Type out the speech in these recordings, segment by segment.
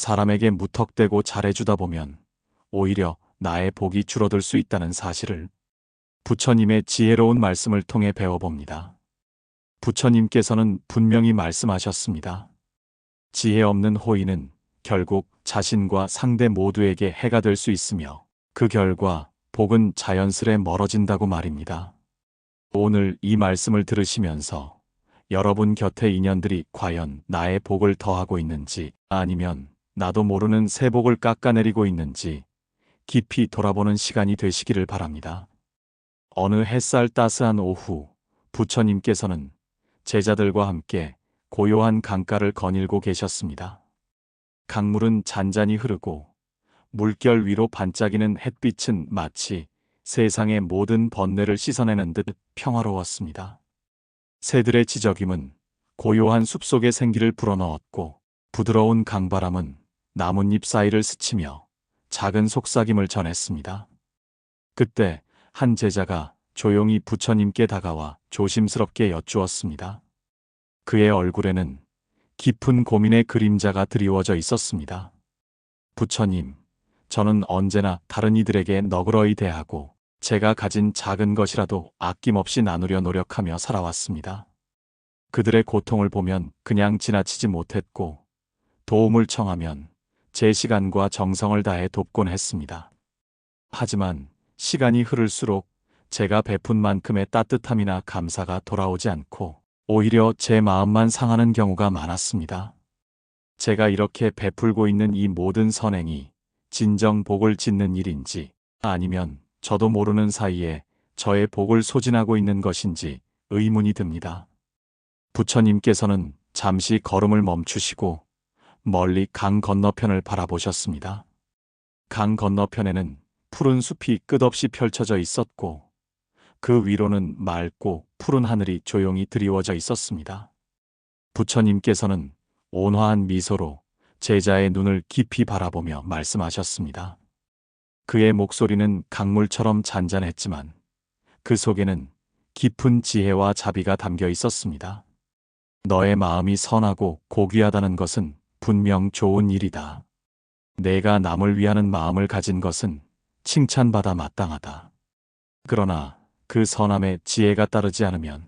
사람에게 무턱대고 잘해주다 보면 오히려 나의 복이 줄어들 수 있다는 사실을 부처님의 지혜로운 말씀을 통해 배워봅니다. 부처님께서는 분명히 말씀하셨습니다. 지혜 없는 호의는 결국 자신과 상대 모두에게 해가 될 수 있으며 그 결과 복은 자연스레 멀어진다고 말입니다. 오늘 이 말씀을 들으시면서 여러분 곁의 인연들이 과연 나의 복을 더하고 있는지 아니면 나도 모르는 새 복을 깎아내리고 있는지 깊이 돌아보는 시간이 되시기를 바랍니다. 어느 햇살 따스한 오후, 부처님께서는 제자들과 함께 고요한 강가를 거닐고 계셨습니다. 강물은 잔잔히 흐르고 물결 위로 반짝이는 햇빛은 마치 세상의 모든 번뇌를 씻어내는 듯 평화로웠습니다. 새들의 지저귀는 고요한 숲속의 생기를 불어넣었고 부드러운 강바람은 나뭇잎 사이를 스치며 작은 속삭임을 전했습니다. 그때 한 제자가 조용히 부처님께 다가와 조심스럽게 여쭈었습니다. 그의 얼굴에는 깊은 고민의 그림자가 드리워져 있었습니다. 부처님, 저는 언제나 다른 이들에게 너그러이 대하고 제가 가진 작은 것이라도 아낌없이 나누려 노력하며 살아왔습니다. 그들의 고통을 보면 그냥 지나치지 못했고 도움을 청하면 제 시간과 정성을 다해 돕곤 했습니다. 하지만 시간이 흐를수록 제가 베푼 만큼의 따뜻함이나 감사가 돌아오지 않고 오히려 제 마음만 상하는 경우가 많았습니다. 제가 이렇게 베풀고 있는 이 모든 선행이 진정 복을 짓는 일인지 아니면 저도 모르는 사이에 저의 복을 소진하고 있는 것인지 의문이 듭니다. 부처님께서는 잠시 걸음을 멈추시고 멀리 강 건너편을 바라보셨습니다. 강 건너편에는 푸른 숲이 끝없이 펼쳐져 있었고 그 위로는 맑고 푸른 하늘이 조용히 드리워져 있었습니다. 부처님께서는 온화한 미소로 제자의 눈을 깊이 바라보며 말씀하셨습니다. 그의 목소리는 강물처럼 잔잔했지만 그 속에는 깊은 지혜와 자비가 담겨 있었습니다. 너의 마음이 선하고 고귀하다는 것은 분명 좋은 일이다. 내가 남을 위하는 마음을 가진 것은 칭찬받아 마땅하다. 그러나 그 선함에 지혜가 따르지 않으면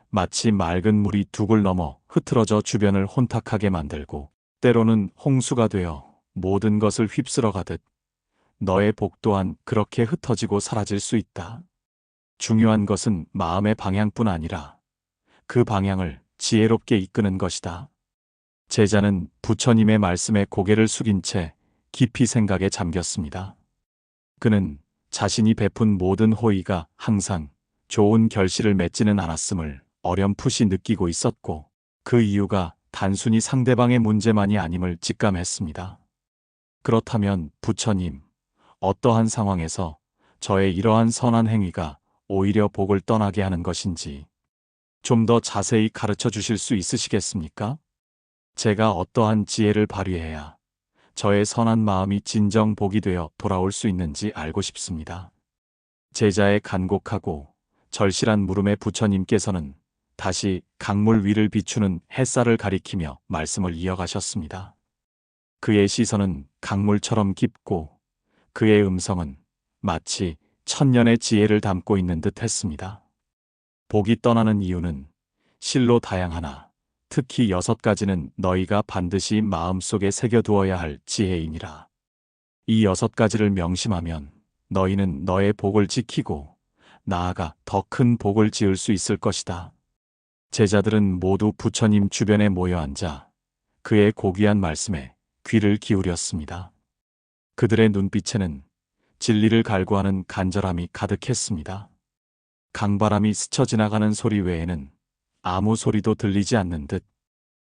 마치 맑은 물이 둑을 넘어 흐트러져 주변을 혼탁하게 만들고 때로는 홍수가 되어 모든 것을 휩쓸어 가듯 너의 복 또한 그렇게 흩어지고 사라질 수 있다. 중요한 것은 마음의 방향뿐 아니라 그 방향을 지혜롭게 이끄는 것이다. 제자는 부처님의 말씀에 고개를 숙인 채 깊이 생각에 잠겼습니다. 그는 자신이 베푼 모든 호의가 항상 좋은 결실을 맺지는 않았음을 어렴풋이 느끼고 있었고 그 이유가 단순히 상대방의 문제만이 아님을 직감했습니다. 그렇다면 부처님, 어떠한 상황에서 저의 이러한 선한 행위가 오히려 복을 떠나게 하는 것인지 좀 더 자세히 가르쳐 주실 수 있으시겠습니까? 제가 어떠한 지혜를 발휘해야 저의 선한 마음이 진정 복이 되어 돌아올 수 있는지 알고 싶습니다. 제자의 간곡하고 절실한 물음에 부처님께서는 다시 강물 위를 비추는 햇살을 가리키며 말씀을 이어가셨습니다. 그의 시선은 강물처럼 깊고 그의 음성은 마치 천년의 지혜를 담고 있는 듯 했습니다. 복이 떠나는 이유는 실로 다양하나 특히 6가지는 너희가 반드시 마음속에 새겨두어야 할 지혜이니라. 이 6가지를 명심하면 너희는 너의 복을 지키고 나아가 더 큰 복을 지을 수 있을 것이다. 제자들은 모두 부처님 주변에 모여 앉아 그의 고귀한 말씀에 귀를 기울였습니다. 그들의 눈빛에는 진리를 갈구하는 간절함이 가득했습니다. 강바람이 스쳐 지나가는 소리 외에는 아무 소리도 들리지 않는 듯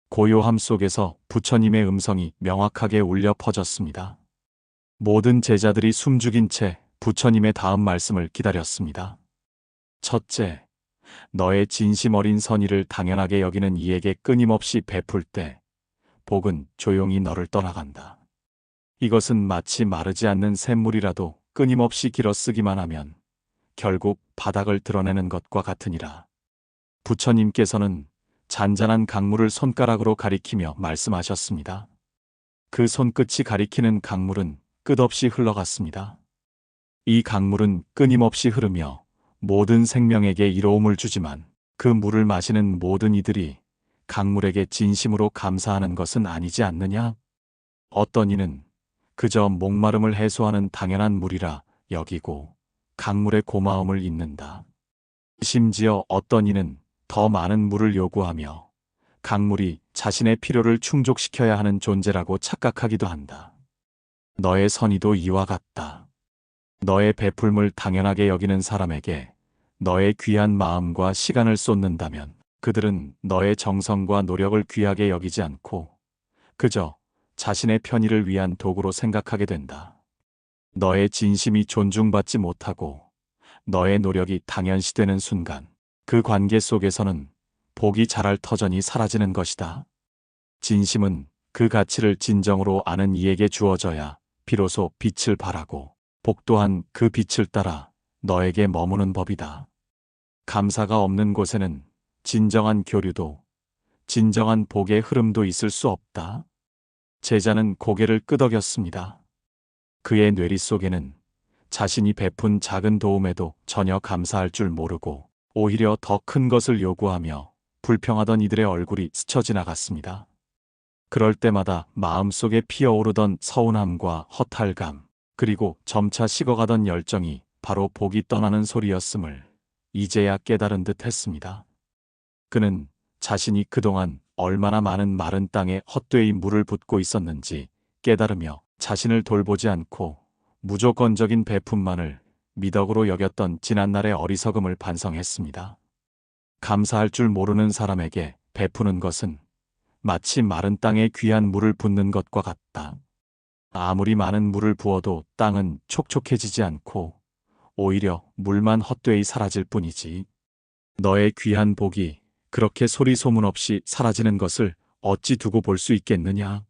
고요함 속에서 부처님의 음성이 명확하게 울려 퍼졌습니다. 모든 제자들이 숨죽인 채 부처님의 다음 말씀을 기다렸습니다. 첫째, 너의 진심 어린 선의를 당연하게 여기는 이에게 끊임없이 베풀 때 복은 조용히 너를 떠나간다. 이것은 마치 마르지 않는 샘물이라도 끊임없이 길어쓰기만 하면 결국 바닥을 드러내는 것과 같으니라. 부처님께서는 잔잔한 강물을 손가락으로 가리키며 말씀하셨습니다. 그 손끝이 가리키는 강물은 끝없이 흘러갔습니다. 이 강물은 끊임없이 흐르며 모든 생명에게 이로움을 주지만 그 물을 마시는 모든 이들이 강물에게 진심으로 감사하는 것은 아니지 않느냐? 어떤 이는 그저 목마름을 해소하는 당연한 물이라 여기고 강물의 고마움을 잊는다. 심지어 어떤 이는 더 많은 물을 요구하며 강물이 자신의 필요를 충족시켜야 하는 존재라고 착각하기도 한다. 너의 선의도 이와 같다. 너의 베풀물 당연하게 여기는 사람에게 너의 귀한 마음과 시간을 쏟는다면 그들은 너의 정성과 노력을 귀하게 여기지 않고 그저 자신의 편의를 위한 도구로 생각하게 된다. 너의 진심이 존중받지 못하고 너의 노력이 당연시되는 순간 그 관계 속에서는 복이 자랄 터전이 사라지는 것이다. 진심은 그 가치를 진정으로 아는 이에게 주어져야 비로소 빛을 발하고 복 또한 그 빛을 따라 너에게 머무는 법이다. 감사가 없는 곳에는 진정한 교류도 진정한 복의 흐름도 있을 수 없다. 제자는 고개를 끄덕였습니다. 그의 뇌리 속에는 자신이 베푼 작은 도움에도 전혀 감사할 줄 모르고 오히려 더 큰 것을 요구하며 불평하던 이들의 얼굴이 스쳐 지나갔습니다. 그럴 때마다 마음속에 피어오르던 서운함과 허탈감, 그리고 점차 식어가던 열정이 바로 복이 떠나는 소리였음을 이제야 깨달은 듯 했습니다. 그는 자신이 그동안 얼마나 많은 마른 땅에 헛되이 물을 붓고 있었는지 깨달으며 자신을 돌보지 않고 무조건적인 베품만을 미덕으로 여겼던 지난날의 어리석음을 반성했습니다. 감사할 줄 모르는 사람에게 베푸는 것은 마치 마른 땅에 귀한 물을 붓는 것과 같다. 아무리 많은 물을 부어도 땅은 촉촉해지지 않고 오히려 물만 헛되이 사라질 뿐이지. 너의 귀한 복이 그렇게 소리 소문 없이 사라지는 것을 어찌 두고 볼 수 있겠느냐?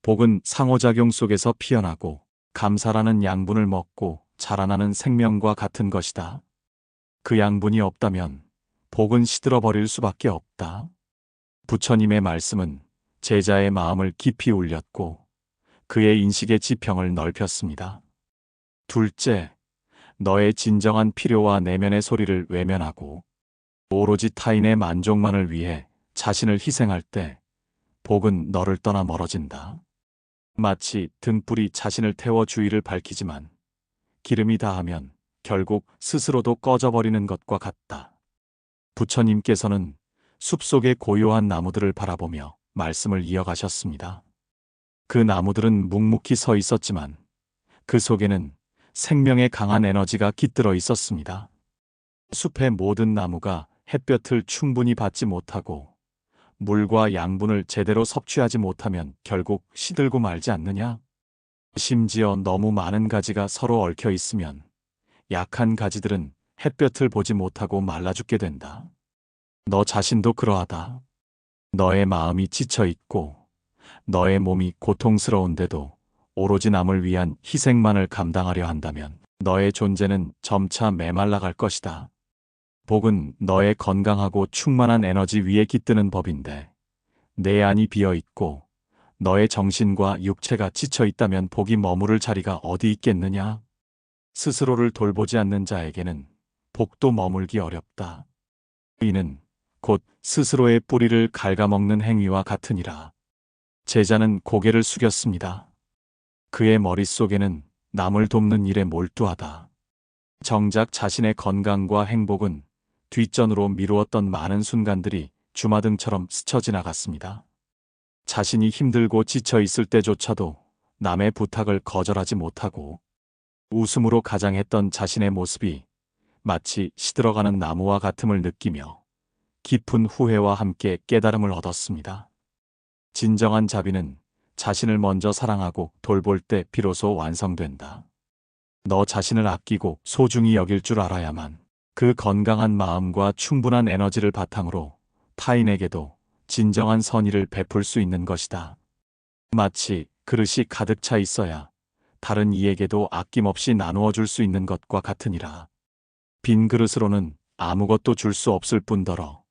복은 상호작용 속에서 피어나고 감사라는 양분을 먹고 자라나는 생명과 같은 것이다. 그 양분이 없다면 복은 시들어버릴 수밖에 없다. 부처님의 말씀은 제자의 마음을 깊이 울렸고 그의 인식의 지평을 넓혔습니다. 둘째, 너의 진정한 필요와 내면의 소리를 외면하고 오로지 타인의 만족만을 위해 자신을 희생할 때 복은 너를 떠나 멀어진다. 마치 등불이 자신을 태워 주위를 밝히지만 기름이 다하면 결국 스스로도 꺼져버리는 것과 같다. 부처님께서는 숲속의 고요한 나무들을 바라보며 말씀을 이어가셨습니다. 그 나무들은 묵묵히 서 있었지만 그 속에는 생명의 강한 에너지가 깃들어 있었습니다. 숲의 모든 나무가 햇볕을 충분히 받지 못하고 물과 양분을 제대로 섭취하지 못하면 결국 시들고 말지 않느냐? 심지어 너무 많은 가지가 서로 얽혀 있으면 약한 가지들은 햇볕을 보지 못하고 말라 죽게 된다. 너 자신도 그러하다. 너의 마음이 지쳐 있고 너의 몸이 고통스러운데도 오로지 남을 위한 희생만을 감당하려 한다면 너의 존재는 점차 메말라갈 것이다. 복은 너의 건강하고 충만한 에너지 위에 깃드는 법인데 내 안이 비어 있고 너의 정신과 육체가 지쳐 있다면 복이 머무를 자리가 어디 있겠느냐? 스스로를 돌보지 않는 자에게는 복도 머물기 어렵다. 이는 곧 스스로의 뿌리를 갉아먹는 행위와 같으니라. 제자는 고개를 숙였습니다. 그의 머릿속에는 남을 돕는 일에 몰두하다. 정작 자신의 건강과 행복은 뒷전으로 미루었던 많은 순간들이 주마등처럼 스쳐 지나갔습니다. 자신이 힘들고 지쳐 있을 때조차도 남의 부탁을 거절하지 못하고 웃음으로 가장했던 자신의 모습이 마치 시들어가는 나무와 같음을 느끼며 깊은 후회와 함께 깨달음을 얻었습니다. 진정한 자비는 자신을 먼저 사랑하고 돌볼 때 비로소 완성된다. 너 자신을 아끼고 소중히 여길 줄 알아야만 그 건강한 마음과 충분한 에너지를 바탕으로 타인에게도 진정한 선의를 베풀 수 있는 것이다. 마치 그릇이 가득 차 있어야 다른 이에게도 아낌없이 나누어 줄 수 있는 것과 같으니라. 빈 그릇으로는 아무것도 줄 수 없을 뿐더러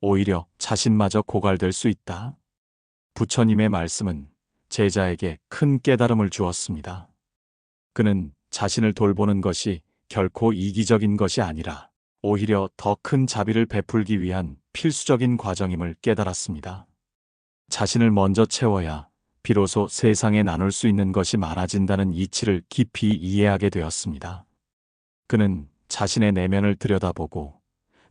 오히려 자신마저 고갈될 수 있다. 부처님의 말씀은 제자에게 큰 깨달음을 주었습니다. 그는 자신을 돌보는 것이 결코 이기적인 것이 아니라 오히려 더 큰 자비를 베풀기 위한 필수적인 과정임을 깨달았습니다. 자신을 먼저 채워야 비로소 세상에 나눌 수 있는 것이 많아진다는 이치를 깊이 이해하게 되었습니다. 그는 자신의 내면을 들여다보고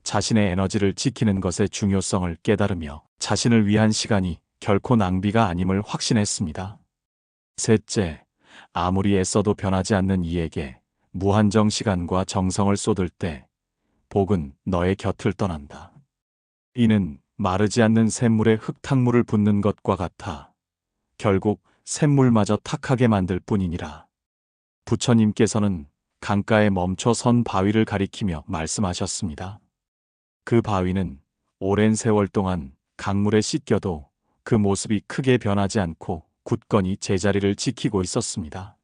자신의 에너지를 지키는 것의 중요성을 깨달으며 자신을 위한 시간이 결코 낭비가 아님을 확신했습니다. 셋째, 아무리 애써도 변하지 않는 이에게 무한정 시간과 정성을 쏟을 때 복은 너의 곁을 떠난다. 이는 마르지 않는 샘물에 흙탕물을 붓는 것과 같아 결국 샘물마저 탁하게 만들 뿐이니라. 부처님께서는 강가에 멈춰 선 바위를 가리키며 말씀하셨습니다. 그 바위는 오랜 세월 동안 강물에 씻겨도 그 모습이 크게 변하지 않고 굳건히 제자리를 지키고 있었습니다.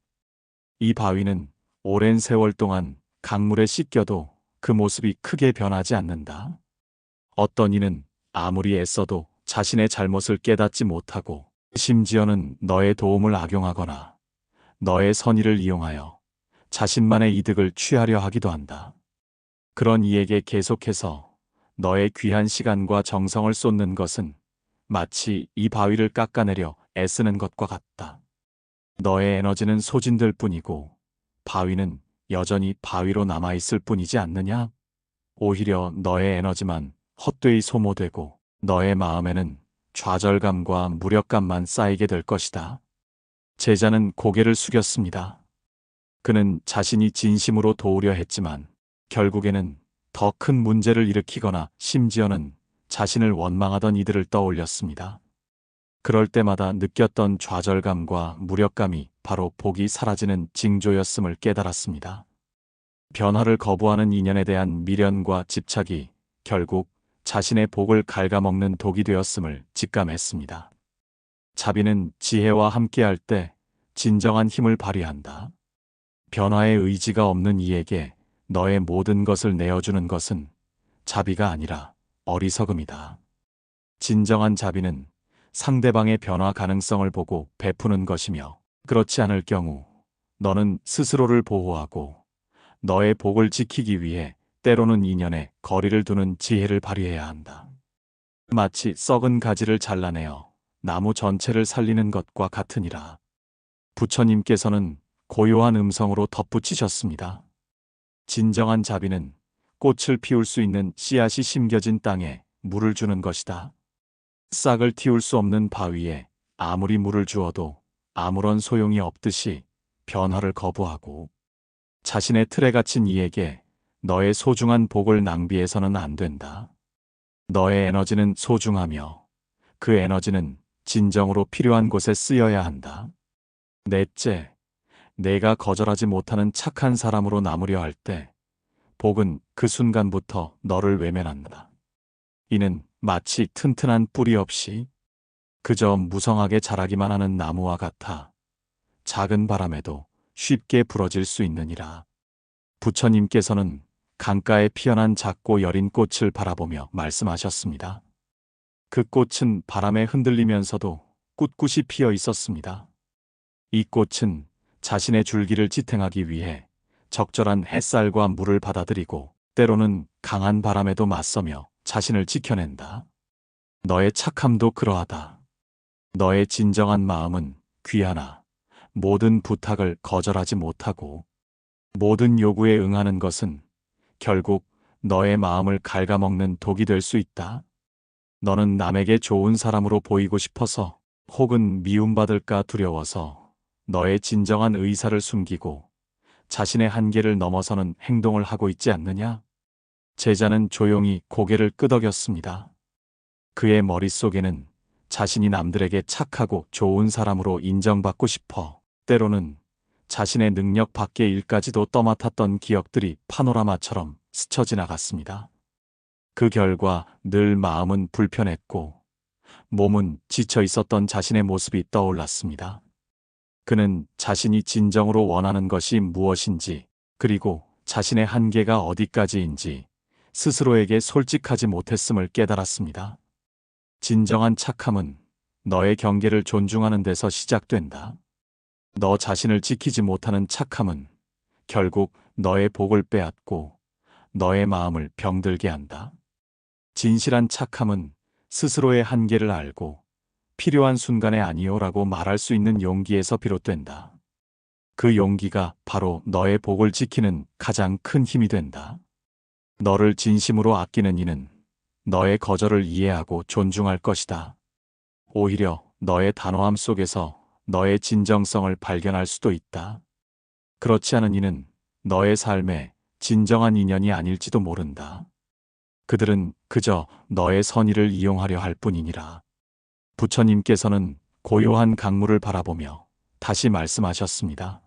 이 바위는 오랜 세월 동안 강물에 씻겨도 그 모습이 크게 변하지 않는다. 어떤 이는 아무리 애써도 자신의 잘못을 깨닫지 못하고 심지어는 너의 도움을 악용하거나 너의 선의를 이용하여 자신만의 이득을 취하려 하기도 한다. 그런 이에게 계속해서 너의 귀한 시간과 정성을 쏟는 것은 마치 이 바위를 깎아내려 애쓰는 것과 같다. 너의 에너지는 소진될 뿐이고 바위는 여전히 바위로 남아있을 뿐이지 않느냐? 오히려 너의 에너지만 헛되이 소모되고 너의 마음에는 좌절감과 무력감만 쌓이게 될 것이다. 제자는 고개를 숙였습니다. 그는 자신이 진심으로 도우려 했지만 결국에는 더 큰 문제를 일으키거나 심지어는 자신을 원망하던 이들을 떠올렸습니다. 그럴 때마다 느꼈던 좌절감과 무력감이 바로 복이 사라지는 징조였음을 깨달았습니다. 변화를 거부하는 인연에 대한 미련과 집착이 결국 자신의 복을 갉아먹는 독이 되었음을 직감했습니다. 자비는 지혜와 함께할 때 진정한 힘을 발휘한다. 변화의 의지가 없는 이에게 너의 모든 것을 내어주는 것은 자비가 아니라 어리석음이다. 진정한 자비는 상대방의 변화 가능성을 보고 베푸는 것이며 그렇지 않을 경우 너는 스스로를 보호하고 너의 복을 지키기 위해 때로는 인연에 거리를 두는 지혜를 발휘해야 한다. 마치 썩은 가지를 잘라내어 나무 전체를 살리는 것과 같으니라. 부처님께서는 고요한 음성으로 덧붙이셨습니다. 진정한 자비는 꽃을 피울 수 있는 씨앗이 심겨진 땅에 물을 주는 것이다. 싹을 틔울 수 없는 바위에 아무리 물을 주어도 아무런 소용이 없듯이 변화를 거부하고 자신의 틀에 갇힌 이에게 너의 소중한 복을 낭비해서는 안 된다. 너의 에너지는 소중하며 그 에너지는 진정으로 필요한 곳에 쓰여야 한다. 넷째, 내가 거절하지 못하는 착한 사람으로 남으려 할 때 복은 그 순간부터 너를 외면한다. 이는 마치 튼튼한 뿌리 없이 그저 무성하게 자라기만 하는 나무와 같아 작은 바람에도 쉽게 부러질 수 있느니라. 부처님께서는 강가에 피어난 작고 여린 꽃을 바라보며 말씀하셨습니다. 그 꽃은 바람에 흔들리면서도 꿋꿋이 피어 있었습니다. 이 꽃은 자신의 줄기를 지탱하기 위해 적절한 햇살과 물을 받아들이고 때로는 강한 바람에도 맞서며 자신을 지켜낸다. 너의 착함도 그러하다. 너의 진정한 마음은 귀하나 모든 부탁을 거절하지 못하고 모든 요구에 응하는 것은 결국 너의 마음을 갉아먹는 독이 될 수 있다. 너는 남에게 좋은 사람으로 보이고 싶어서 혹은 미움받을까 두려워서 너의 진정한 의사를 숨기고 자신의 한계를 넘어서는 행동을 하고 있지 않느냐? 제자는 조용히 고개를 끄덕였습니다. 그의 머릿속에는 자신이 남들에게 착하고 좋은 사람으로 인정받고 싶어 때로는 자신의 능력 밖의 일까지도 떠맡았던 기억들이 파노라마처럼 스쳐 지나갔습니다. 그 결과 늘 마음은 불편했고 몸은 지쳐 있었던 자신의 모습이 떠올랐습니다. 그는 자신이 진정으로 원하는 것이 무엇인지 그리고 자신의 한계가 어디까지인지 스스로에게 솔직하지 못했음을 깨달았습니다. 진정한 착함은 너의 경계를 존중하는 데서 시작된다. 너 자신을 지키지 못하는 착함은 결국 너의 복을 빼앗고 너의 마음을 병들게 한다. 진실한 착함은 스스로의 한계를 알고 필요한 순간에 아니요라고 말할 수 있는 용기에서 비롯된다. 그 용기가 바로 너의 복을 지키는 가장 큰 힘이 된다. 너를 진심으로 아끼는 이는 너의 거절을 이해하고 존중할 것이다. 오히려 너의 단호함 속에서 너의 진정성을 발견할 수도 있다. 그렇지 않은 이는 너의 삶에 진정한 인연이 아닐지도 모른다. 그들은 그저 너의 선의를 이용하려 할 뿐이니라. 부처님께서는 고요한 강물을 바라보며 다시 말씀하셨습니다.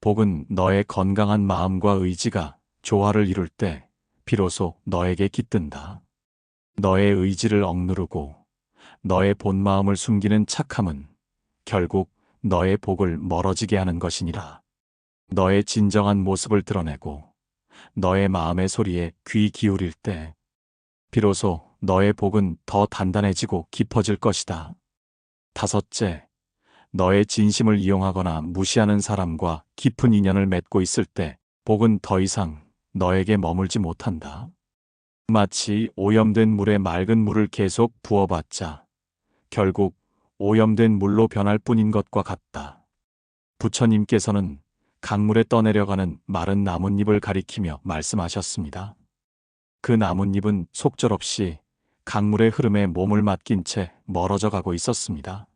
복은 너의 건강한 마음과 의지가 조화를 이룰 때 비로소 너에게 깃든다. 너의 의지를 억누르고 너의 본 마음을 숨기는 착함은 결국 너의 복을 멀어지게 하는 것이니라. 너의 진정한 모습을 드러내고 너의 마음의 소리에 귀 기울일 때 비로소 너의 복은 더 단단해지고 깊어질 것이다. 다섯째, 너의 진심을 이용하거나 무시하는 사람과 깊은 인연을 맺고 있을 때 복은 더 이상 너에게 머물지 못한다. 마치 오염된 물에 맑은 물을 계속 부어봤자 결국 오염된 물로 변할 뿐인 것과 같다. 부처님께서는 강물에 떠내려가는 마른 나뭇잎을 가리키며 말씀하셨습니다. 그 나뭇잎은 속절없이 강물의 흐름에 몸을 맡긴 채 멀어져 가고 있었습니다.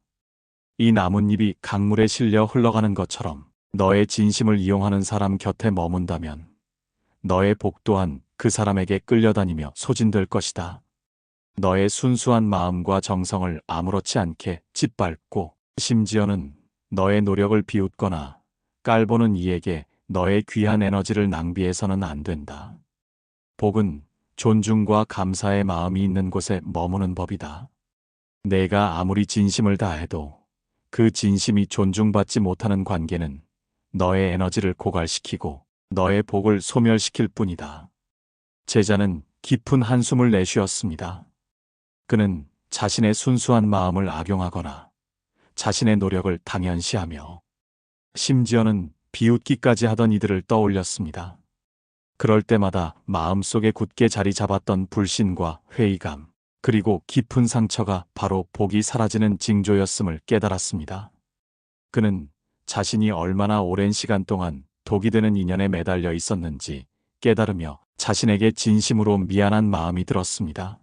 이 나뭇잎이 강물에 실려 흘러가는 것처럼 너의 진심을 이용하는 사람 곁에 머문다면 너의 복 또한 그 사람에게 끌려다니며 소진될 것이다. 너의 순수한 마음과 정성을 아무렇지 않게 짓밟고 심지어는 너의 노력을 비웃거나 깔보는 이에게 너의 귀한 에너지를 낭비해서는 안 된다. 복은 존중과 감사의 마음이 있는 곳에 머무는 법이다. 내가 아무리 진심을 다해도 그 진심이 존중받지 못하는 관계는 너의 에너지를 고갈시키고 너의 복을 소멸시킬 뿐이다. 제자는 깊은 한숨을 내쉬었습니다. 그는 자신의 순수한 마음을 악용하거나 자신의 노력을 당연시하며 심지어는 비웃기까지 하던 이들을 떠올렸습니다. 그럴 때마다 마음속에 굳게 자리 잡았던 불신과 회의감, 그리고 깊은 상처가 바로 복이 사라지는 징조였음을 깨달았습니다. 그는 자신이 얼마나 오랜 시간 동안 독이 되는 인연에 매달려 있었는지 깨달으며 자신에게 진심으로 미안한 마음이 들었습니다.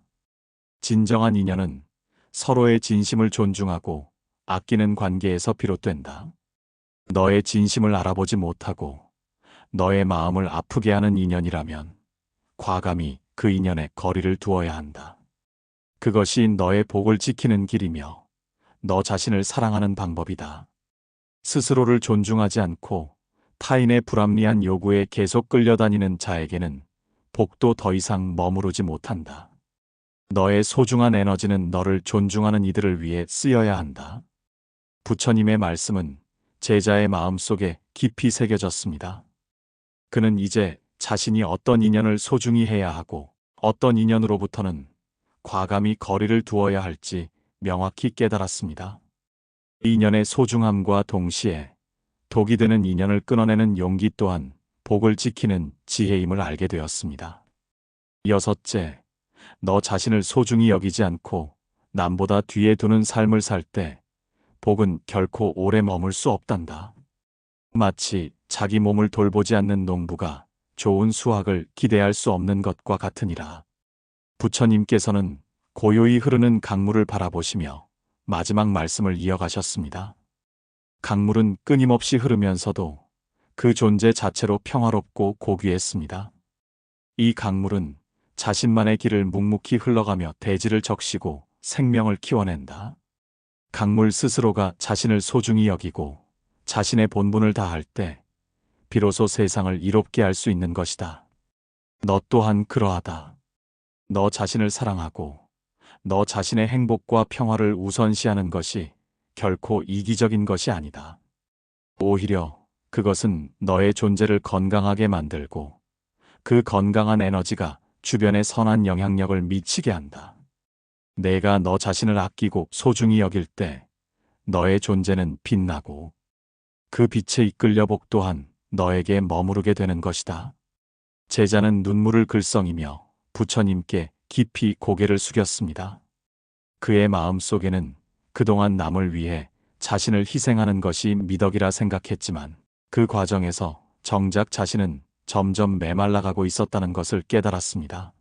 진정한 인연은 서로의 진심을 존중하고 아끼는 관계에서 비롯된다. 너의 진심을 알아보지 못하고 너의 마음을 아프게 하는 인연이라면 과감히 그 인연에 거리를 두어야 한다. 그것이 너의 복을 지키는 길이며 너 자신을 사랑하는 방법이다. 스스로를 존중하지 않고 타인의 불합리한 요구에 계속 끌려다니는 자에게는 복도 더 이상 머무르지 못한다. 너의 소중한 에너지는 너를 존중하는 이들을 위해 쓰여야 한다. 부처님의 말씀은 제자의 마음속에 깊이 새겨졌습니다. 그는 이제 자신이 어떤 인연을 소중히 해야 하고 어떤 인연으로부터는 과감히 거리를 두어야 할지 명확히 깨달았습니다. 인연의 소중함과 동시에 독이 되는 인연을 끊어내는 용기 또한 복을 지키는 지혜임을 알게 되었습니다. 여섯째, 너 자신을 소중히 여기지 않고 남보다 뒤에 두는 삶을 살 때 복은 결코 오래 머물 수 없단다. 마치 자기 몸을 돌보지 않는 농부가 좋은 수확을 기대할 수 없는 것과 같으니라. 부처님께서는 고요히 흐르는 강물을 바라보시며 마지막 말씀을 이어가셨습니다. 강물은 끊임없이 흐르면서도 그 존재 자체로 평화롭고 고귀했습니다. 이 강물은 자신만의 길을 묵묵히 흘러가며 대지를 적시고 생명을 키워낸다. 강물 스스로가 자신을 소중히 여기고 자신의 본분을 다할 때 비로소 세상을 이롭게 할 수 있는 것이다. 너 또한 그러하다. 너 자신을 사랑하고 너 자신의 행복과 평화를 우선시하는 것이 결코 이기적인 것이 아니다. 오히려 그것은 너의 존재를 건강하게 만들고 그 건강한 에너지가 주변에 선한 영향력을 미치게 한다. 내가 너 자신을 아끼고 소중히 여길 때 너의 존재는 빛나고 그 빛에 이끌려 복 또한 너에게 머무르게 되는 것이다. 제자는 눈물을 글썽이며 부처님께 깊이 고개를 숙였습니다. 그의 마음 속에는 그동안 남을 위해 자신을 희생하는 것이 미덕이라 생각했지만 그 과정에서 정작 자신은 점점 메말라가고 있었다는 것을 깨달았습니다.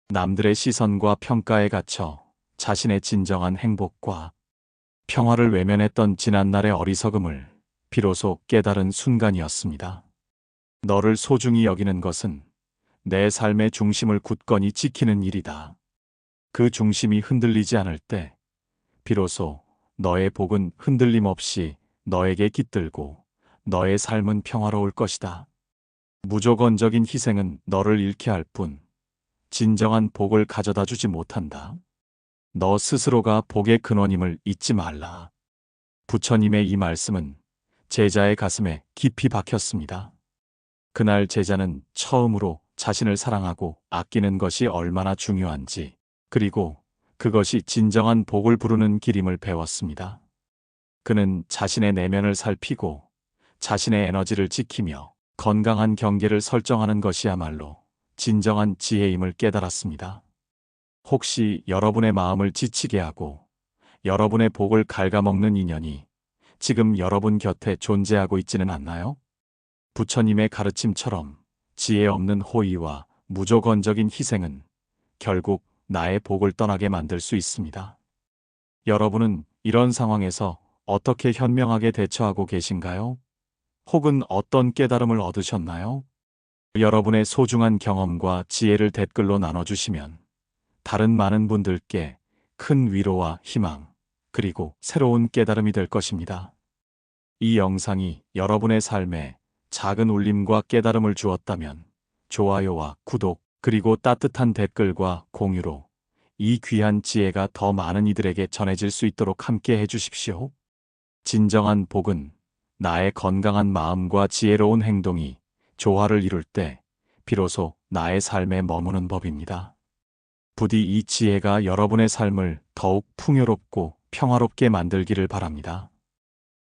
남들의 시선과 평가에 갇혀 자신의 진정한 행복과 평화를 외면했던 지난날의 어리석음을 비로소 깨달은 순간이었습니다. 너를 소중히 여기는 것은 내 삶의 중심을 굳건히 지키는 일이다. 그 중심이 흔들리지 않을 때 비로소 너의 복은 흔들림 없이 너에게 깃들고 너의 삶은 평화로울 것이다. 무조건적인 희생은 너를 잃게 할 뿐 진정한 복을 가져다 주지 못한다. 너 스스로가 복의 근원임을 잊지 말라. 부처님의 이 말씀은 제자의 가슴에 깊이 박혔습니다. 그날 제자는 처음으로 자신을 사랑하고 아끼는 것이 얼마나 중요한지, 그리고 그것이 진정한 복을 부르는 길임을 배웠습니다. 그는 자신의 내면을 살피고 자신의 에너지를 지키며 건강한 경계를 설정하는 것이야말로 진정한 지혜임을 깨달았습니다. 혹시 여러분의 마음을 지치게 하고 여러분의 복을 갉아먹는 인연이 지금 여러분 곁에 존재하고 있지는 않나요? 부처님의 가르침처럼 지혜 없는 호의와 무조건적인 희생은 결국 나의 복을 떠나게 만들 수 있습니다. 여러분은 이런 상황에서 어떻게 현명하게 대처하고 계신가요? 혹은 어떤 깨달음을 얻으셨나요? 여러분의 소중한 경험과 지혜를 댓글로 나눠주시면 다른 많은 분들께 큰 위로와 희망, 그리고 새로운 깨달음이 될 것입니다. 이 영상이 여러분의 삶에 작은 울림과 깨달음을 주었다면 좋아요와 구독, 그리고 따뜻한 댓글과 공유로 이 귀한 지혜가 더 많은 이들에게 전해질 수 있도록 함께 해주십시오. 진정한 복은 나의 건강한 마음과 지혜로운 행동이 조화를 이룰 때 비로소 나의 삶에 머무는 법입니다. 부디 이 지혜가 여러분의 삶을 더욱 풍요롭고 평화롭게 만들기를 바랍니다.